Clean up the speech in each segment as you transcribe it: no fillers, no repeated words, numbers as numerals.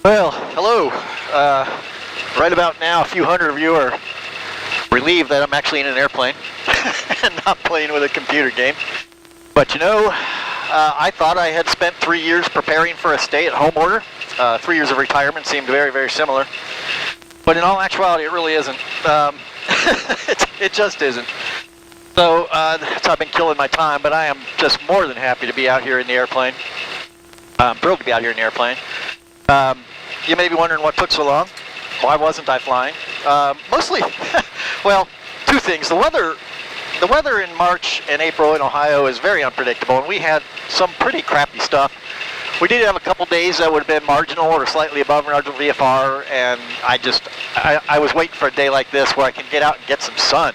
Well, hello. Right about now, a few hundred of you are relieved that I'm actually in an airplane and not playing with a computer game. But you know, I thought I had spent 3 years preparing for a stay-at-home order. 3 years of retirement seemed very, very similar. But in all actuality, it really isn't. It just isn't. So I've been killing my time, but I am just more than happy to be out here in the airplane. I'm thrilled to be out here in the airplane. You may be wondering what took so long. Why wasn't I flying? Mostly, well, two things. The weather in March and April in Ohio is very unpredictable, and we had some pretty crappy stuff. We did have a couple days that would have been marginal or slightly above marginal VFR, and I was waiting for a day like this where I can get out and get some sun.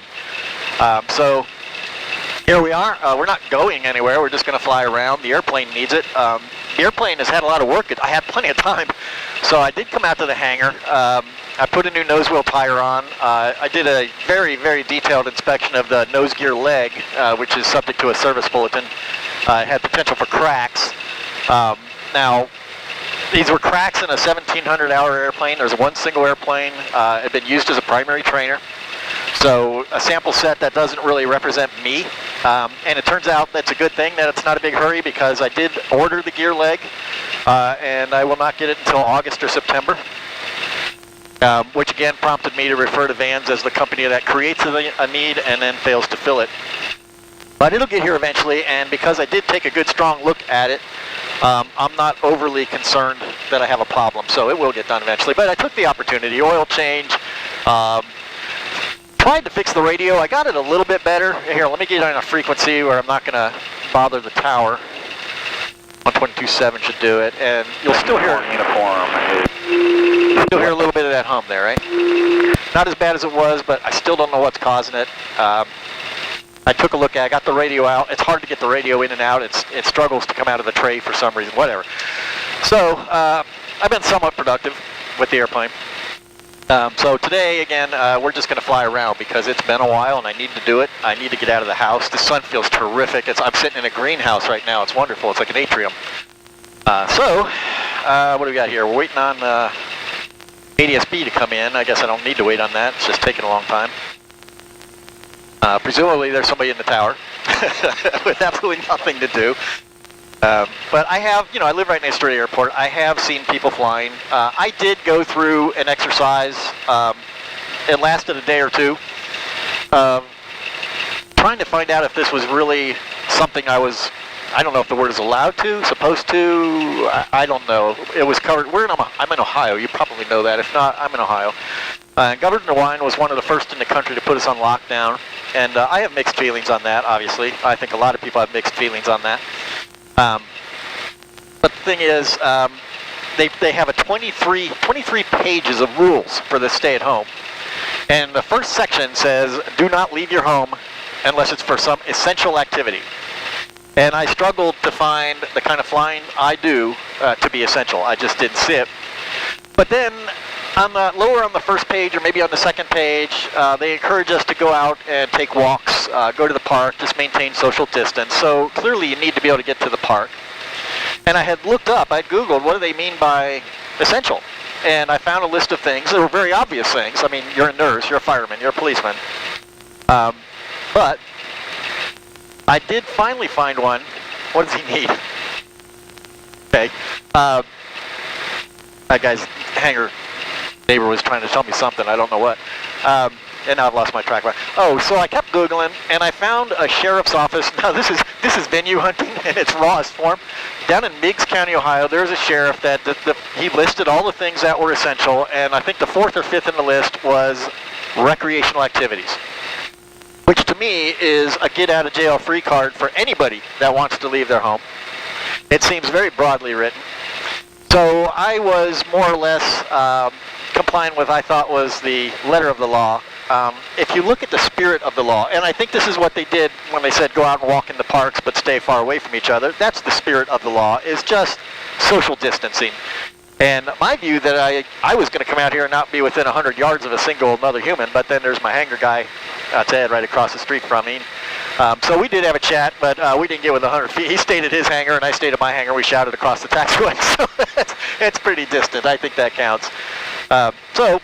So here we are. We're not going anywhere. We're just going to fly around. The airplane needs it. The airplane has had a lot of work. I had plenty of time. So I did come out to the hangar. I put a new nose wheel tire on. I did a very, very detailed inspection of the nose gear leg, which is subject to a service bulletin. It had potential for cracks. Now, these were cracks in a 1,700-hour airplane. There's one single airplane. It had been used as a primary trainer. So a sample set that doesn't really represent me. And it turns out that's a good thing that it's not a big hurry, because I did order the gear leg, and I will not get it until August or September, which again prompted me to refer to Vans as the company that creates a need and then fails to fill it. But it'll get here eventually, and because I did take a good strong look at it, I'm not overly concerned that I have a problem, so it will get done eventually. But I took the opportunity, oil change, tried to fix the radio. I got it a little bit better. Here, let me get on a frequency where I'm not going to bother the tower. 122.7 should do it, and you'll still hear a little bit of that hum there, right? Not as bad as it was, but I still don't know what's causing it. I took a look at it, I got the radio out. It's hard to get the radio in and out. It struggles to come out of the tray for some reason, whatever. So I've been somewhat productive with the airplane. So today, again, we're just going to fly around because it's been a while and I need to do it. I need to get out of the house. The sun feels terrific. I'm sitting in a greenhouse right now. It's wonderful. It's like an atrium. What do we got here? We're waiting on ADS-B to come in. I guess I don't need to wait on that. It's just taking a long time. Presumably there's somebody in the tower with absolutely nothing to do. But I have, I live right next to the airport. I have seen people flying. I did go through an exercise. It lasted a day or two, trying to find out if this was really something I don't know if the word is allowed to, supposed to, I don't know. It was covered. I'm in Ohio. You probably know that. If not, I'm in Ohio. Governor DeWine was one of the first in the country to put us on lockdown, and I have mixed feelings on that, obviously. I think a lot of people have mixed feelings on that. But the thing is, they have 23 pages of rules for this stay at home. And the first section says, do not leave your home unless it's for some essential activity. And I struggled to find the kind of flying I do to be essential. I just didn't see it. But then lower on the first page, or maybe on the second page, they encourage us to go out and take walks, go to the park, just maintain social distance. So clearly you need to be able to get to the park. And I had looked up, I Googled, what do they mean by essential? And I found a list of things. They were very obvious things. I mean, you're a nurse, you're a fireman, you're a policeman. But I did finally find one. What does he need? Okay. That guy's hangar neighbor was trying to tell me something, I don't know what. And now I've lost my track. Oh, so I kept Googling, and I found a sheriff's office. Now this is venue hunting in its rawest form. Down in Meigs County, Ohio, there's a sheriff that he listed all the things that were essential, and I think the fourth or fifth in the list was recreational activities, which to me is a get-out-of-jail-free card for anybody that wants to leave their home. It seems very broadly written. So I was more or less complying with, I thought, was the letter of the law. If you look at the spirit of the law, and I think this is what they did when they said go out and walk in the parks but stay far away from each other, that's the spirit of the law, is just social distancing. And my view that I was going to come out here and not be within 100 yards of a single another human, but then there's my hangar guy, Ted, right across the street from me. So we did have a chat, but we didn't get within 100 feet. He stayed at his hangar, and I stayed at my hangar. We shouted across the taxiway, so it's pretty distant. I think that counts. So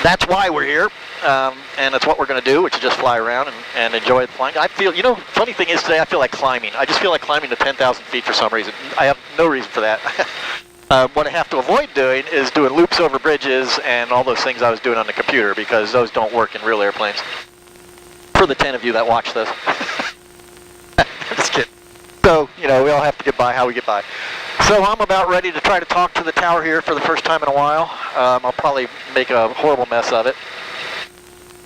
that's why we're here, and that's what we're going to do, which is just fly around and enjoy the flying. I feel, funny thing is today I feel like climbing. I just feel like climbing to 10,000 feet for some reason. I have no reason for that. What I have to avoid doing is doing loops over bridges and all those things I was doing on the computer, because those don't work in real airplanes. For the 10 of you that watch this. Just kidding. So, we all have to get by how we get by. So I'm about ready to try to talk to the tower here for the first time in a while. I'll probably make a horrible mess of it.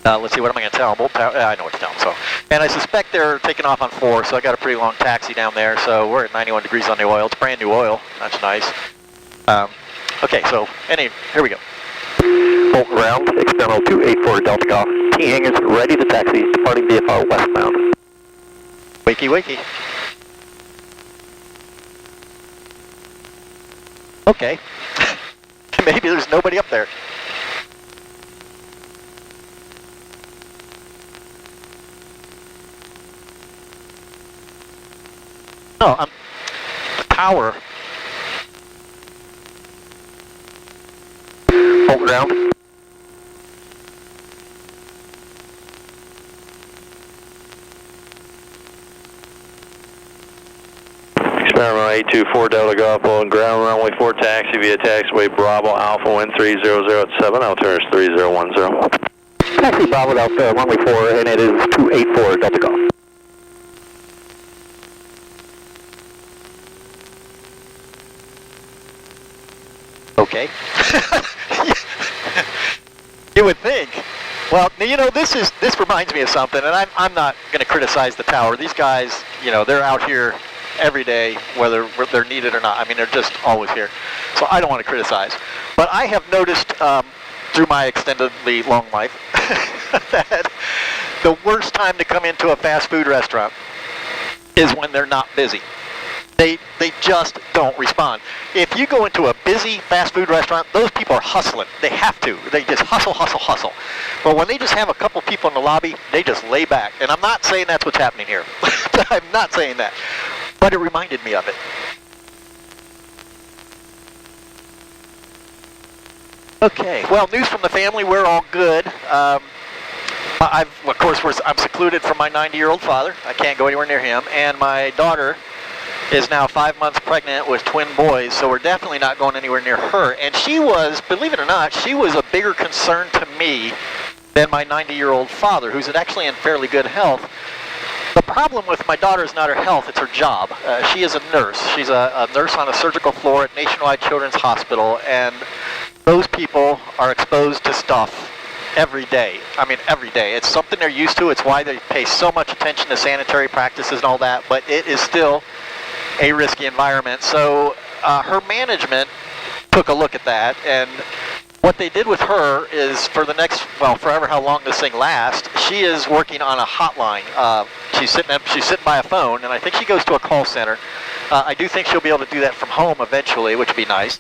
Let's see, what am I going to tell them? I know what to tell them. So, and I suspect they're taking off on 4, so I got a pretty long taxi down there. So we're at 91 degrees on the oil. It's brand new oil. That's nice. Okay, so here we go. Bolt ground, external 284 Delta Golf. T hangars ready to taxi, departing VFR westbound. Wakey, wakey. Okay. Maybe there's nobody up there. No, the tower. Bolt ground. Experimental 824 Delta Golf on ground runway 4 taxi via taxiway Bravo Alpha wind 3007, altimeter is 3010. Taxi Bravo Alpha runway 4, and it is 284 Delta Golf. Okay. You would think. Well, this reminds me of something, and I'm not going to criticize the tower. These guys, they're out here every day, whether they're needed or not. I mean, they're just always here. So I don't want to criticize. But I have noticed through my extendedly long life that the worst time to come into a fast food restaurant is when they're not busy. They just don't respond. If you go into a busy fast food restaurant, those people are hustling. They have to. They just hustle, hustle, hustle. But when they just have a couple people in the lobby, they just lay back. And I'm not saying that's what's happening here. I'm not saying that. But it reminded me of it. Okay, well, news from the family, we're all good. Of course, I'm secluded from my 90-year-old father. I can't go anywhere near him. And my daughter is now 5 months pregnant with twin boys, so we're definitely not going anywhere near her. And she was, believe it or not, she was a bigger concern to me than my 90-year-old father, who's actually in fairly good health. The problem with my daughter is not her health, it's her job. She is a nurse. She's a nurse on a surgical floor at Nationwide Children's Hospital, and those people are exposed to stuff every day. I mean, every day. It's something they're used to. It's why they pay so much attention to sanitary practices and all that, but it is still a risky environment. So her management took a look at that, and what they did with her is for the next, forever how long this thing lasts, she is working on a hotline. She's sitting by a phone, and I think she goes to a call center. I do think she'll be able to do that from home eventually, which would be nice.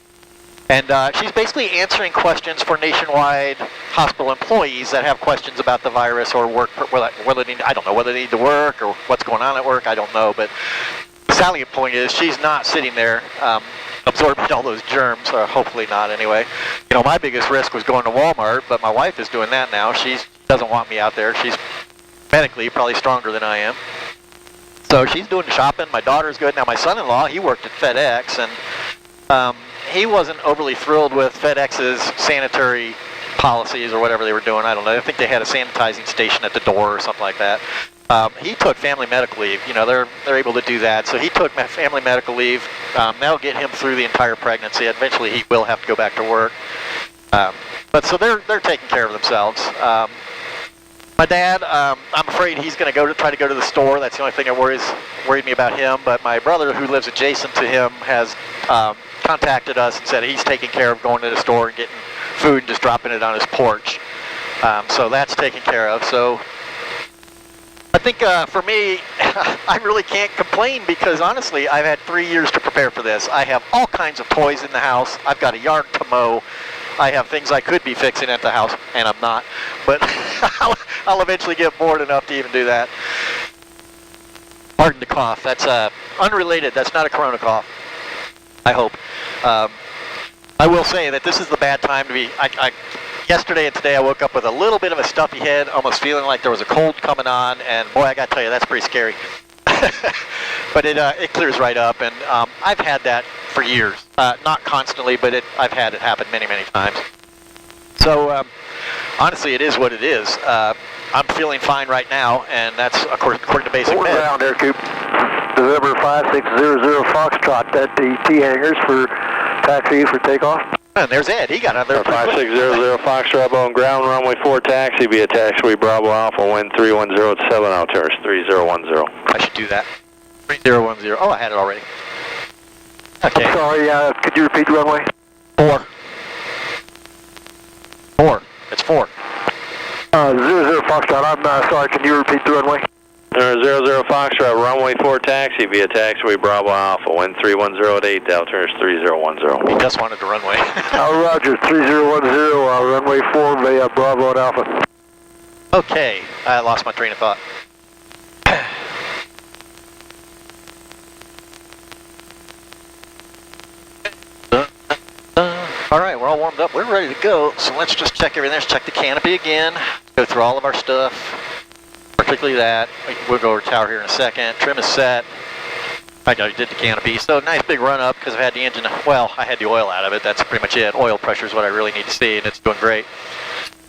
And she's basically answering questions for Nationwide hospital employees that have questions about the virus or work, I don't know whether they need to work or what's going on at work, I don't know, but the salient point is she's not sitting there absorbing all those germs, or hopefully not anyway. My biggest risk was going to Walmart, but my wife is doing that now. She doesn't want me out there. She's medically probably stronger than I am. So she's doing the shopping. My daughter's good. Now my son-in-law, he worked at FedEx, and he wasn't overly thrilled with FedEx's sanitary policies or whatever they were doing. I don't know. I think they had a sanitizing station at the door or something like that. He took family medical leave. They're able to do that. So he took family medical leave. That'll get him through the entire pregnancy. Eventually, he will have to go back to work. But so they're taking care of themselves. My dad, I'm afraid he's going to try to go to the store. That's the only thing that worried me about him. But my brother, who lives adjacent to him, has contacted us and said he's taking care of going to the store and getting food and just dropping it on his porch. So that's taken care of. So I think for me, I really can't complain because honestly, I've had 3 years to prepare for this. I have all kinds of toys in the house. I've got a yard to mow. I have things I could be fixing at the house, and I'm not. But I'll eventually get bored enough to even do that. Pardon the cough. That's unrelated. That's not a corona cough. I hope. I will say that this is the bad time to be. Yesterday and today I woke up with a little bit of a stuffy head, almost feeling like there was a cold coming on, and boy, I got to tell you, that's pretty scary. But it clears right up, and I've had that for years. Not constantly, but I've had it happen many, many times. So honestly, it is what it is. I'm feeling fine right now, and that's according to basic med. Ground Air Coop, November 5600 Foxtrot at the T-hangars for taxi for takeoff. And there's Ed. He got another 5600 Foxtrot on ground, runway 4 taxi via taxiway Bravo Alpha, wind 310 at 7, altimeter 3010. I should do that. 3010. Oh, I had it already. Okay. I'm sorry, could you repeat the runway? 4. 4. It's 4. 00 Foxtrot, I'm sorry, can you repeat the runway? 00 Foxtrot, runway 4 taxi via taxiway Bravo Alpha, wind 310 at 8, altimeter 3010. He just wanted the runway. Roger, 3010, runway 4 via Bravo and Alpha. Okay, I lost my train of thought. All right, we're all warmed up. We're ready to go. So let's just check everything. Let's check the canopy again. Go through all of our stuff, particularly that. We'll go over tower here in a second. Trim is set. I did the canopy. So nice big run up because I've had the engine. Well, I had the oil out of it. That's pretty much it. Oil pressure is what I really need to see, and it's doing great.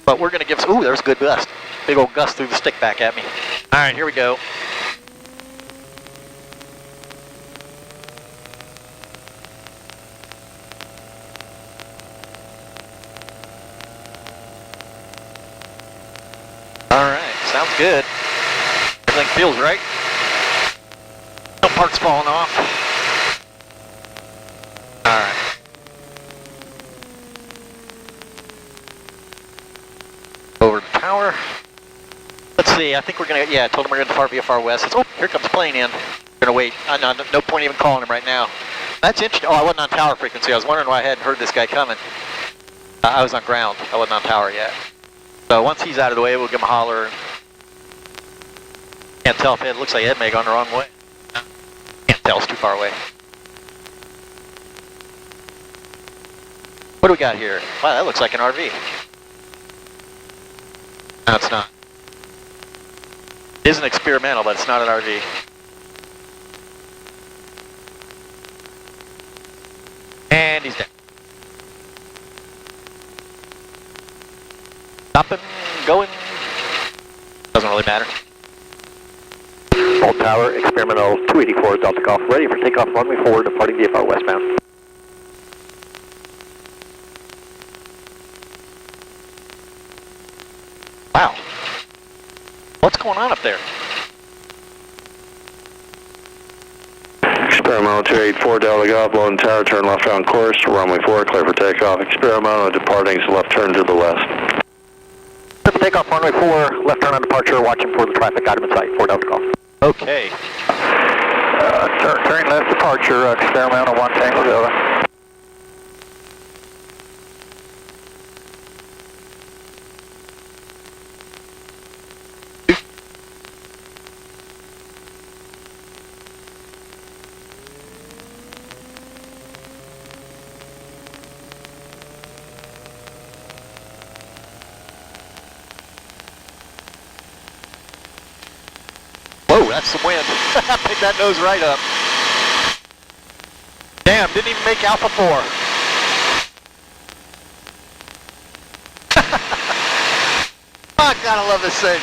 But we're going to give us. Ooh, there's a good gust. Big old gust through the stick back at me. All right, here we go. Alright, sounds good. Everything feels right. No parts falling off. Alright. Over the tower. Let's see, I think we're going to, I told him we're going to far via far west. Oh, here comes the plane in. We're going to wait. No point even calling him right now. That's interesting. Oh, I wasn't on tower frequency. I was wondering why I hadn't heard this guy coming. I was on ground. I wasn't on tower yet. So once he's out of the way, we'll give him a holler. Can't tell if it looks like Ed may have gone the wrong way. Can't tell, it's too far away. What do we got here? Wow, that looks like an RV. No, it's not. It isn't experimental, but it's not an RV. And he's down. Stopping, going, doesn't really matter. Old tower, experimental 284 Delta Golf, ready for takeoff, runway 4, departing VFR westbound. Wow. What's going on up there? Experimental 284 Delta Golf, low tower, turn left on course, runway 4, clear for takeoff. Experimental departing, left turn to the west. Takeoff, runway 4, left turn on departure, watching for the traffic item in sight, 4 Delta Golf. Okay. Turn left departure, experimental 1 Tango Delta. Whoa, that's some wind. Pick that nose right up. Damn, didn't even make Alpha 4. I gotta love this thing.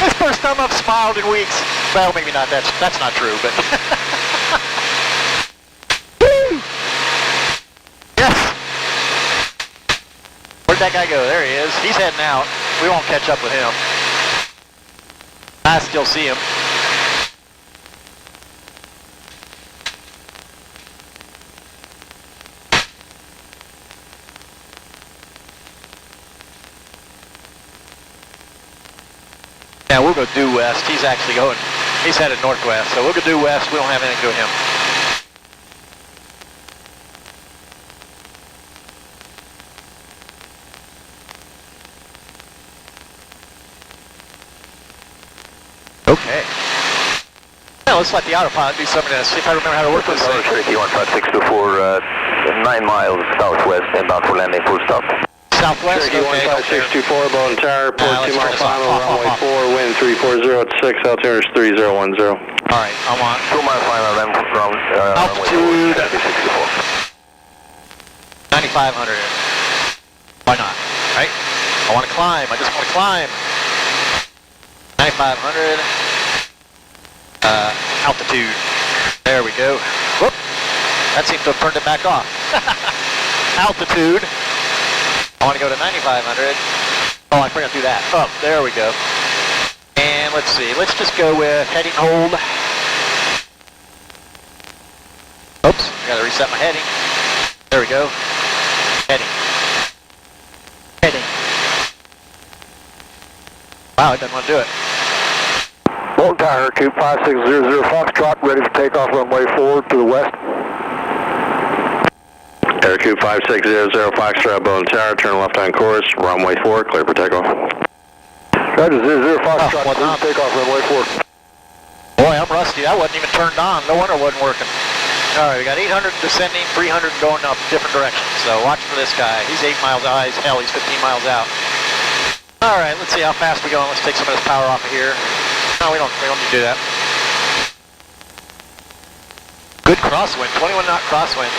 It's the first time I've smiled in weeks. Well, maybe not. That's not true, but. Woo! Yes. Where'd that guy go? There he is. He's heading out. We won't catch up with him. I still see him. Yeah, we'll go due west. He's actually he's headed northwest, so we'll go due west. We don't have anything to do with him. Okay. let's let the autopilot do something to see if I remember how to work this thing. Cherokee 15624, 9 miles southwest, inbound for landing, full stop. Southwest, Cherokee okay. 15624, Bow and Tower, port 2 mile final, runway 4, wind 340 at 6, altitude is 3010. Alright, I want 2 mile final, then from altitude Cherokee 64. 9,500. Why not? Right? I want to climb. I just want to climb. 9,500. Altitude. There we go. Whoop. That seems to have turned it back off. Altitude. I want to go to 9,500. Oh, I forgot to do that. Oh, there we go. And let's see. Let's just go with heading hold. Oops. I got to reset my heading. There we go. Heading. Heading. Wow, it doesn't want to do it. Bolton Tower, 5600 Foxtrot, ready for takeoff, runway 4 to the west. Aircube 5600 Foxtrot, Bow and Tower, turn left on course, runway 4, clear for takeoff. Roger, 00 Foxtrot, Oh, clear for takeoff, runway 4. Boy, I'm rusty. That wasn't even turned on. No wonder it wasn't working. All right, we got 800 descending, 300 going up different directions. So watch for this guy. He's 8 miles out. Hell, he's 15 miles out. All right, let's see how fast we're going. Let's take some of this power off of here. No, we don't need to do that. Good crosswind, 21 knot crosswind.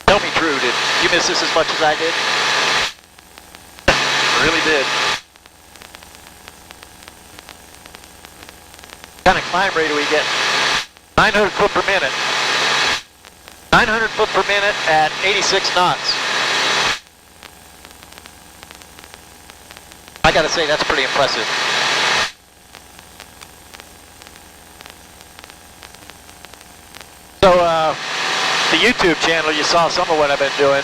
Tell me, Drew, did you miss this as much as I did? I really did. What kind of climb rate do we get? 900 foot per minute. 900 foot per minute at 86 knots. I gotta say, that's pretty impressive. So, the YouTube channel, you saw some of what I've been doing.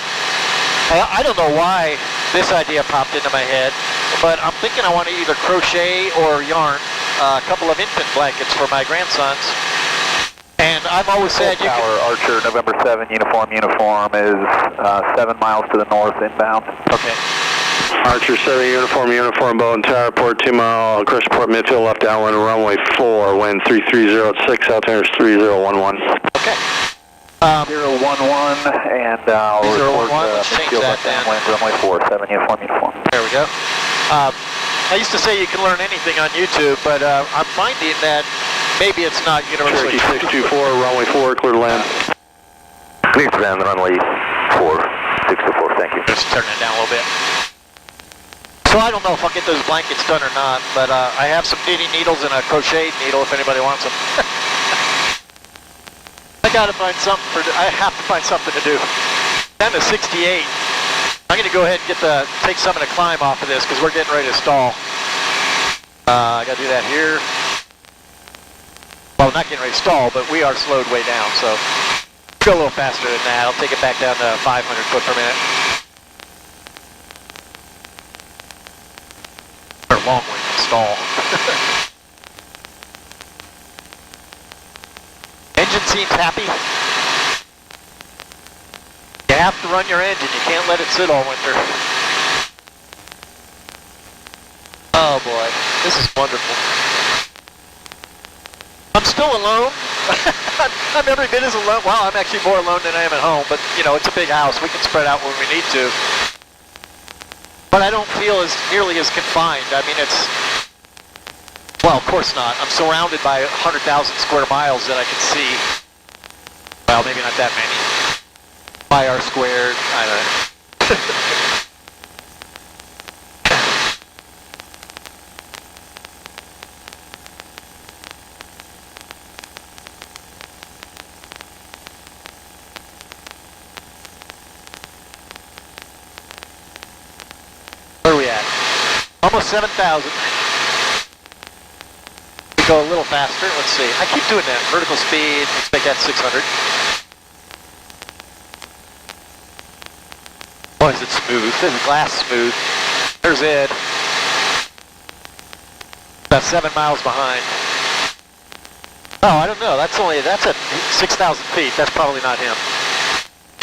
I don't know why this idea popped into my head, but I'm thinking I want to either crochet or yarn a couple of infant blankets for my grandsons. And I've always said you Tower, Archer, November 7, uniform is 7 miles to the north, inbound. Okay. Archer 7, uniform, Bow and Tower, port 2 mile, crest port midfield, left downwind, runway 4, wind 330 at 6, altitude is 3011. Okay. 011, and I'll 011, report let's change midfield that left downwind, runway 4, 7, uniform. There we go. I used to say you can learn anything on YouTube, but I'm finding that maybe it's not universally. Cherokee 624, runway 4, clear to land. Clear to land, runway 4, 624, thank you. Just turn it down a little bit. So I don't know if I'll get those blankets done or not, but I have some knitting needles and a crochet needle if anybody wants them. I have to find something to do. Down to 68. I'm going to go ahead and take some of the climb off of this because we're getting ready to stall. I got to do that here. Well, not getting ready to stall, but we are slowed way down, so go a little faster than that. I'll take it back down to 500 foot per minute. Or long way to stall. Engine seems happy. You have to run your engine. You can't let it sit all winter. Oh boy, this is wonderful. I'm still alone. I'm every bit as alone. Well, I'm actually more alone than I am at home, but you know, it's a big house. We can spread out when we need to. But I don't feel nearly as confined. I mean, well, of course not. I'm surrounded by 100,000 square miles that I can see. Well, maybe not that many. Pi r squared, I don't know. Where are we at? Almost 7,000. We go a little faster. Let's see. I keep doing that. Vertical speed. Let's make that 600. Boy, is it smooth. This glass smooth. There's Ed. About 7 miles behind. Oh, I don't know. That's at 6,000 feet. That's probably not him.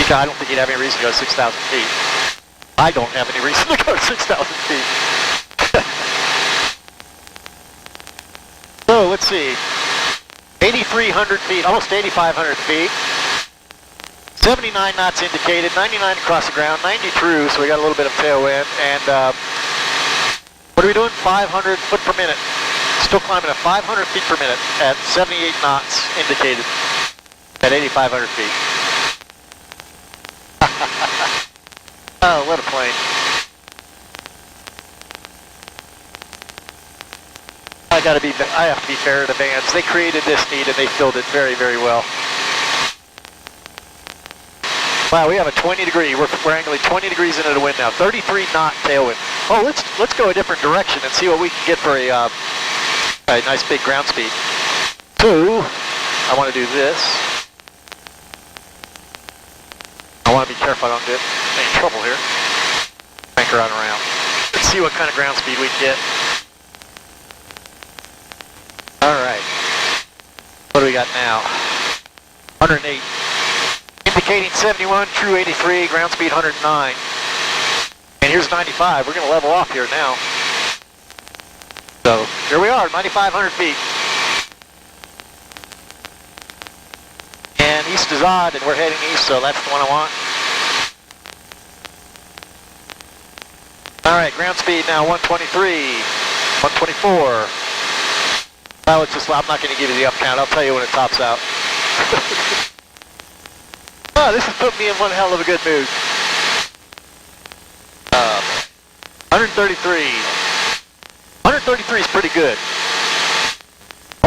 I don't think he'd have any reason to go 6,000 feet. I don't have any reason to go 6,000 feet. So let's see, 8,300 feet, almost 8,500 feet. 79 knots indicated, 99 across the ground, 90 true, so we got a little bit of tailwind. And what are we doing? 500 foot per minute. Still climbing at 500 feet per minute at 78 knots indicated at 8,500 feet. Oh, what a plane. I have to be fair to Vans. They created this need and they filled it very, very well. Wow, we have a 20 degree. We're angling 20 degrees into the wind now. 33 knot tailwind. Oh, let's go a different direction and see what we can get for a nice big ground speed. So, I want to do this. I want to be careful I don't get any trouble here. Crank her on around. Let's see what kind of ground speed we can get. Alright. What do we got now? 108. Indicating 71, true 83, ground speed 109. And here's 95. We're going to level off here now. So, here we are, 9,500 feet. And east is odd, and we're heading east, so that's the one I want. Alright, ground speed now 123, 124. Well, I'm not going to give you the up count. I'll tell you when it tops out. Oh, this has put me in one hell of a good mood. 133. 133 is pretty good.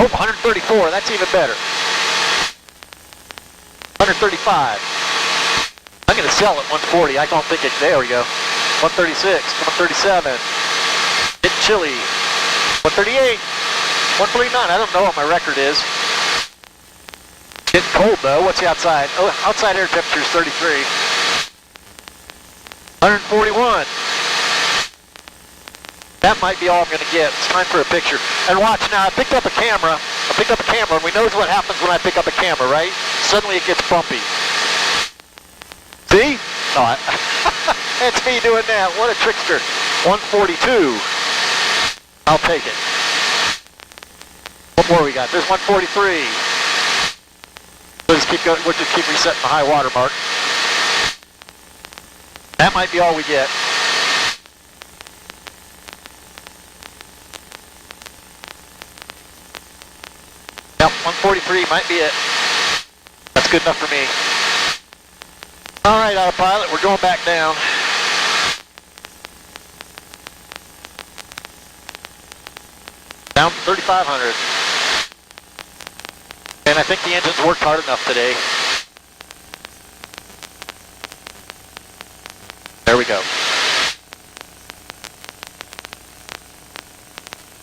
Oh, 134. That's even better. 135. I'm going to sell at 140. I don't think it. There we go. 136. 137. Getting chilly. 138. 139. I don't know what my record is. Getting cold though. What's the outside? Oh, outside air temperature is 33. 141. That might be all I'm going to get. It's time for a picture. And watch now. I picked up a camera. And we know what happens when I pick up a camera, right? Suddenly it gets bumpy. See? Oh, that's me doing that. What a trickster. 142. I'll take it. What more we got? There's 143. We'll just keep going. We'll just keep resetting the high water mark. That might be all we get. Yep, 143 might be it. That's good enough for me. All right, autopilot, we're going back down. Down to 3,500. And I think the engine's worked hard enough today. There we go.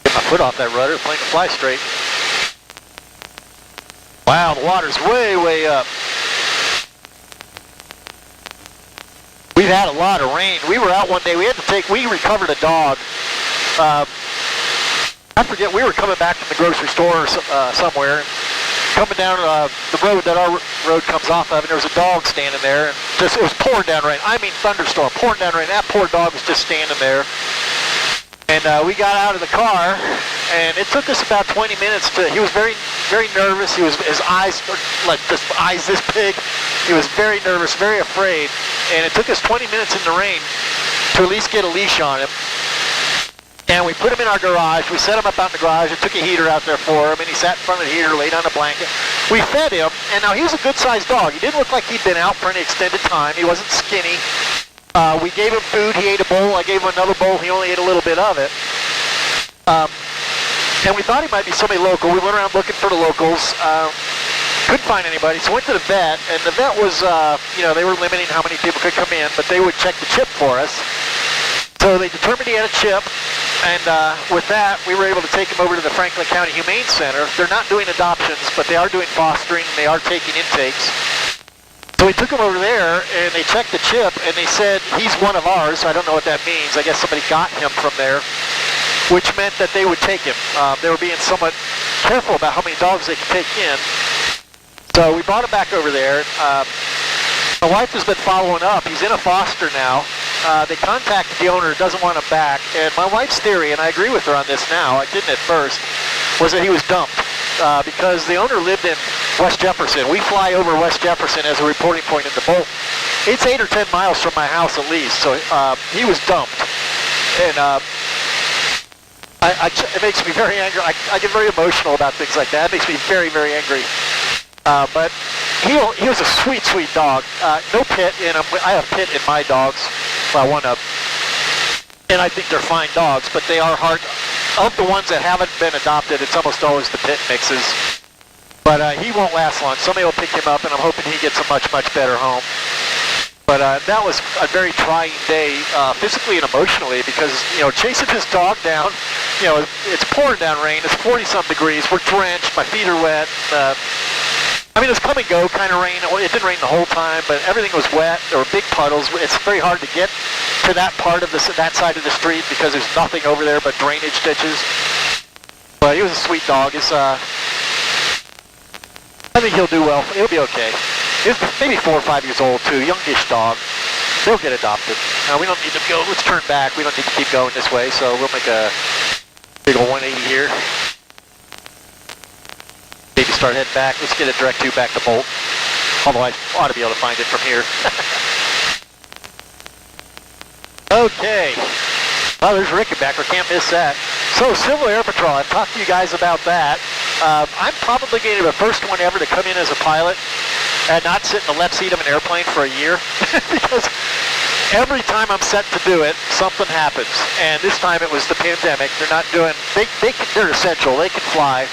Get my foot off that rudder, the plane can fly straight. Wow, the water's way, way up. We've had a lot of rain. We were out one day, we recovered a dog. I forget, we were coming back from the grocery store somewhere. Coming down the road that our road comes off of, and there was a dog standing there, and it was pouring down rain. I mean thunderstorm, pouring down rain. That poor dog was just standing there. And we got out of the car, and it took us about 20 minutes he was very, very nervous. His eyes were like eyes this big. He was very nervous, very afraid. And it took us 20 minutes in the rain to at least get a leash on him. And we put him in our garage. We set him up out in the garage. I took a heater out there for him, and he sat in front of the heater, laid on a blanket. We fed him, and now he was a good-sized dog. He didn't look like he'd been out for any extended time. He wasn't skinny. We gave him food. He ate a bowl. I gave him another bowl. He only ate a little bit of it. And we thought he might be somebody local. We went around looking for the locals. Couldn't find anybody, so went to the vet, and the vet was, they were limiting how many people could come in, but they would check the chip for us. So they determined he had a chip, and with that, we were able to take him over to the Franklin County Humane Center. They're not doing adoptions, but they are doing fostering, and they are taking intakes. So we took him over there, and they checked the chip, and they said, he's one of ours. I don't know what that means. I guess somebody got him from there, which meant that they would take him. They were being somewhat careful about how many dogs they could take in. So we brought him back over there. My wife has been following up. He's in a foster now. They contacted the owner, doesn't want him back. And my wife's theory, and I agree with her on this now, I didn't at first, was that he was dumped. Because the owner lived in West Jefferson. We fly over West Jefferson as a reporting point into Bolton. It's 8 or 10 miles from my house at least, so he was dumped. And it makes me very angry. I get very emotional about things like that. It makes me very, very angry. But he was a sweet, sweet dog. No pit in him. I have pit in my dogs. Well, one of them. And I think they're fine dogs, but they are hard. Of the ones that haven't been adopted, it's almost always the pit mixes. But he won't last long. Somebody will pick him up, and I'm hoping he gets a much, much better home. But that was a very trying day, physically and emotionally, because, you know, chasing his dog down, you know, it's pouring down rain, it's 40-some degrees, we're drenched, my feet are wet. I mean, it was come and go kind of rain. It didn't rain the whole time, but everything was wet. There were big puddles. It's very hard to get to that part of that side of the street because there's nothing over there but drainage ditches. But he was a sweet dog. I think he'll do well. He'll be okay. He's maybe 4 or 5 years old too, youngish dog. They'll get adopted. We don't need to go. Let's turn back. We don't need to keep going this way, so we'll make a big old 180 here. Maybe start heading back. Let's get a direct 2 back to Bolt. Although I ought to be able to find it from here. Okay. Well, there's Rickenbacker. Can't miss that. So, Civil Air Patrol. I've talked to you guys about that. I'm probably going to be the first one ever to come in as a pilot and not sit in the left seat of an airplane for a year. Because every time I'm set to do it, something happens. And this time it was the pandemic. They're not doing... They're essential. They can fly.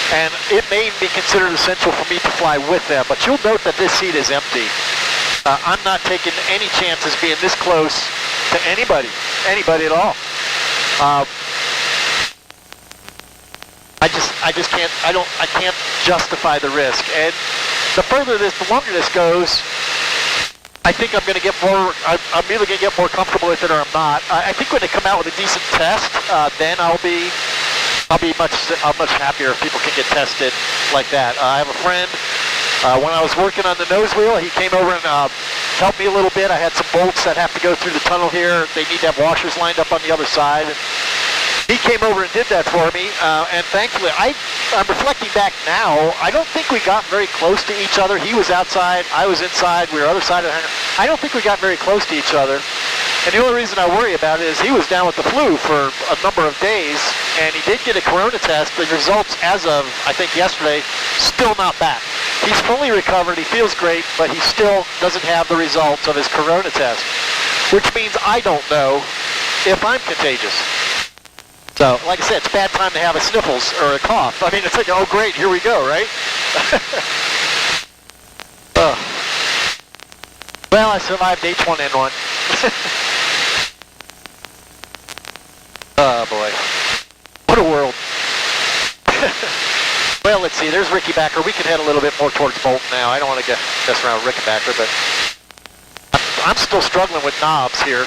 And it may be considered essential for me to fly with them, but you'll note that this seat is empty. I'm not taking any chances being this close to anybody at all. I just can't. I can't justify the risk. And the longer this goes, I think I'm going to get more. I'm either going to get more comfortable with it or I'm not. I think when they come out with a decent test, then I'll be much happier if people can get tested like that. I have a friend, when I was working on the nose wheel, he came over and helped me a little bit. I had some bolts that have to go through the tunnel here. They need to have washers lined up on the other side. And he came over and did that for me, and thankfully, I'm reflecting back now, I don't think we got very close to each other. He was outside, I was inside, we were other side of the hangar. I don't think we got very close to each other. And the only reason I worry about it is he was down with the flu for a number of days, and he did get a corona test. The results as of, I think, yesterday, still not back. He's fully recovered, he feels great, but he still doesn't have the results of his corona test, which means I don't know if I'm contagious. So, like I said, it's a bad time to have a sniffles or a cough. I mean, it's like, oh great, here we go, right? Well, I survived H1N1. Oh boy. What a world. Well, let's see, there's Rickenbacker. We can head a little bit more towards Bolton now. I don't want to mess around with Rickenbacker, but I'm still struggling with knobs here.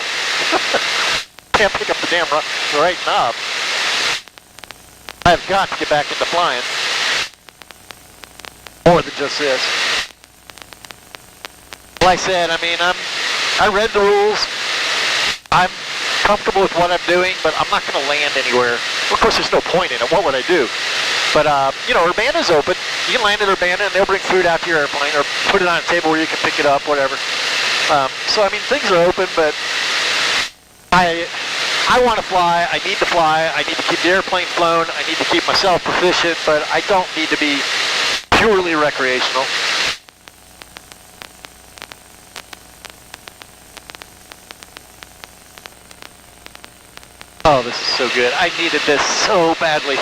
Can't pick up the damn right knob. I've got to get back into flying. More than just this. Like I said, I mean, I read the rules. I'm comfortable with what I'm doing, but I'm not going to land anywhere. Of course, there's no point in it. What would I do? But, you know, Urbana's open. You can land at Urbana, and they'll bring food out to your airplane, or put it on a table where you can pick it up, whatever. So, I mean, things are open, but I want to fly. I need to fly. I need to keep the airplane flown. I need to keep myself proficient, but I don't need to be purely recreational. Oh, this is so good. I needed this so badly.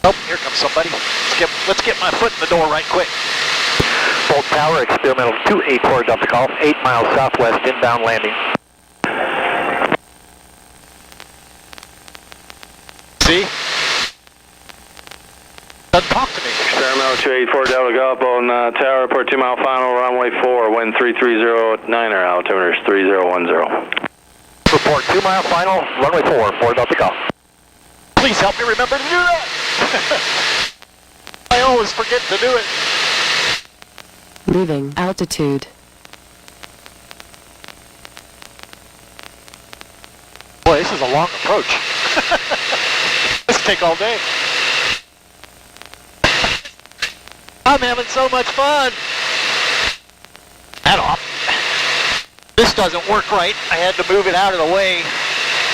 Oh, here comes somebody. Let's get my foot in the door right quick. Bolt Tower, experimental 284 Delta Golf, 8 miles southwest, inbound landing. See? Doesn't talk to me. Experimental 284 Delta Golf on Tower, report 2 mile final, runway 4, wind 330.9er, altimeter is 3010. Report 2 mile final, runway 4 Delta Golf. Please help me remember to do that. I always forget to do it. Leaving altitude. Boy, this is a long approach. This will take all day. I'm having so much fun. That off. This doesn't work right. I had to move it out of the way.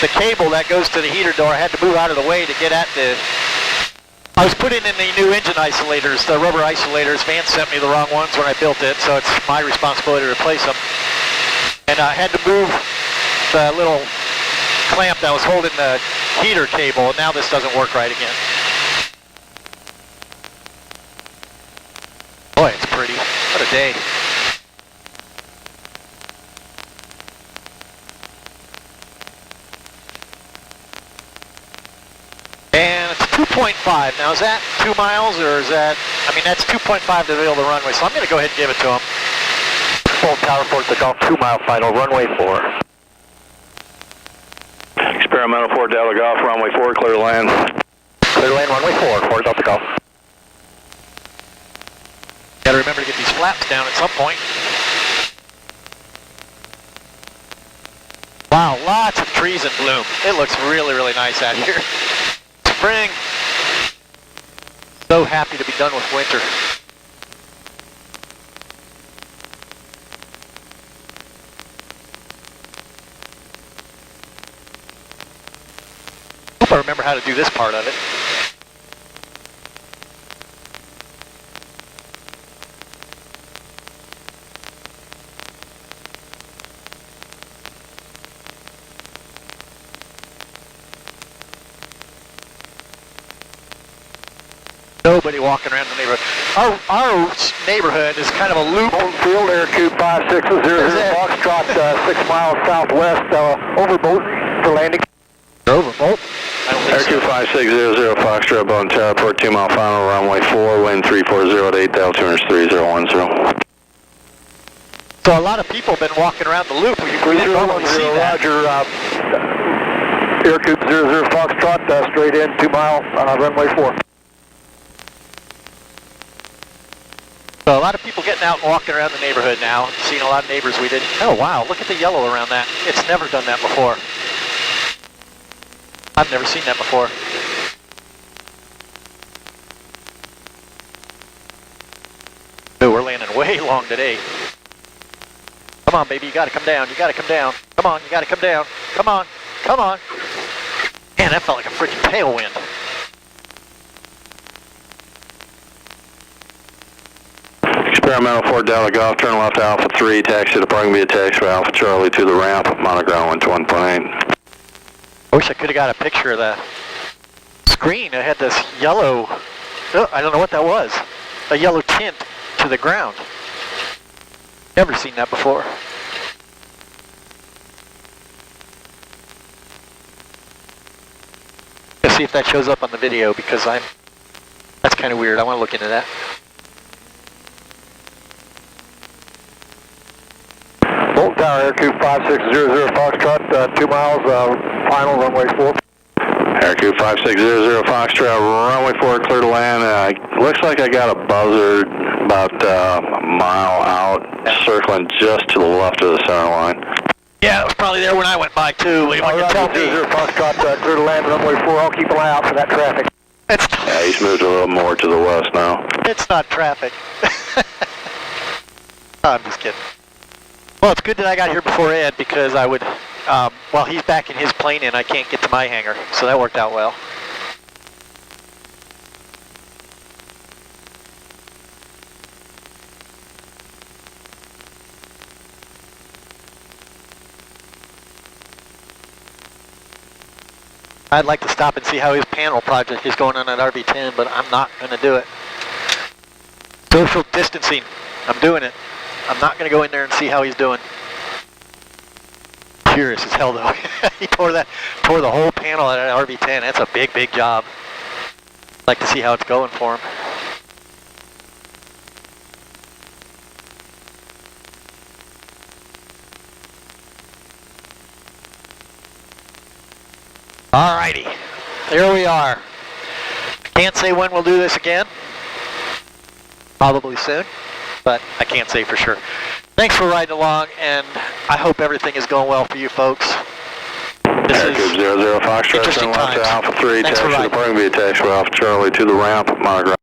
The cable that goes to the heater door, I had to move out of the way to get at the... I was putting in the new engine isolators, the rubber isolators. Vance sent me the wrong ones when I built it, so it's my responsibility to replace them. And I had to move the little clamp that was holding the heater cable, and now this doesn't work right again. Boy, it's pretty. What a day. And it's 2.5. Now, is that 2 miles, or is that... I mean, that's 2.5 to the middle of the runway, so I'm going to go ahead and give it to him. Full tower for Takeoff, 2 mile final, runway 4. Experimental 4 Delta Golf, runway 4, clear to land. Clear to land, runway 4 Delta Golf. Got to remember to get these flaps down at some point. Wow, lots of trees in bloom. It looks really, really nice out here. Spring. So happy to be done with winter. Hope I remember how to do this part of it. Nobody walking around the neighborhood. Our neighborhood is kind of a loop. Field Aircube 5600 Foxtrot, 6 miles southwest, Overbolt for landing. Overbolt? I don't think Aircube so. 5600 Foxtrot, Bone Tower, 2 mile final, runway 4, wind 340 at 8, altitude 3010. So a lot of people have been walking around the loop. We didn't normally see that. Roger, Aircube 00 Foxtrot, straight in, 2 mile, runway 4. So a lot of people getting out and walking around the neighborhood now. Seeing a lot of neighbors we didn't. Oh wow, look at the yellow around that. It's never done that before. I've never seen that before. Ooh, we're landing way long today. Come on, baby, you gotta come down. You gotta come down. Come on, you gotta come down. Come on, come on. Man, that felt like a freaking tailwind. Experimental 4 Delta Golf, turn left Alpha 3, taxi to parking via taxiway Alpha Charlie to the ramp, monoground wind 1.8. I wish I could have got a picture of the screen. It had this yellow, I don't know what that was, a yellow tint to the ground. Never seen that before. Let's see if that shows up on the video because that's kind of weird. I want to look into that. Bolt Tower, Aircube 5600 Foxtrot, 2 miles, final, runway 4. Aircube 5600 Foxtrot, runway 4, clear to land. Looks like I got a buzzard about a mile out, circling just to the left of the center line. Yeah, it was probably there when I went by too. What you tell me? 00 Foxtrot, clear to land, runway 4. I'll keep an eye out for that traffic. Yeah, he's moved a little more to the west now. It's not traffic. I'm just kidding. Well, it's good that I got here before Ed because I would, while he's backing his plane in, I can't get to my hangar. So that worked out well. I'd like to stop and see how his panel project is going on at RV10, but I'm not going to do it. Social distancing. I'm doing it. I'm not going to go in there and see how he's doing. Curious as hell, though. He tore the whole panel at RV10. That's a big, big job. I'd like to see how it's going for him. Alrighty, there we are. Can't say when we'll do this again. Probably soon, but but I can't say for sure. Thanks for riding along, and I hope everything is going well for you folks. This is 00 Foxtrot, interesting turn left to times. Alpha 3, Thanks for taxi riding. departing via taxi Alpha Charlie to the ramp, Monograph.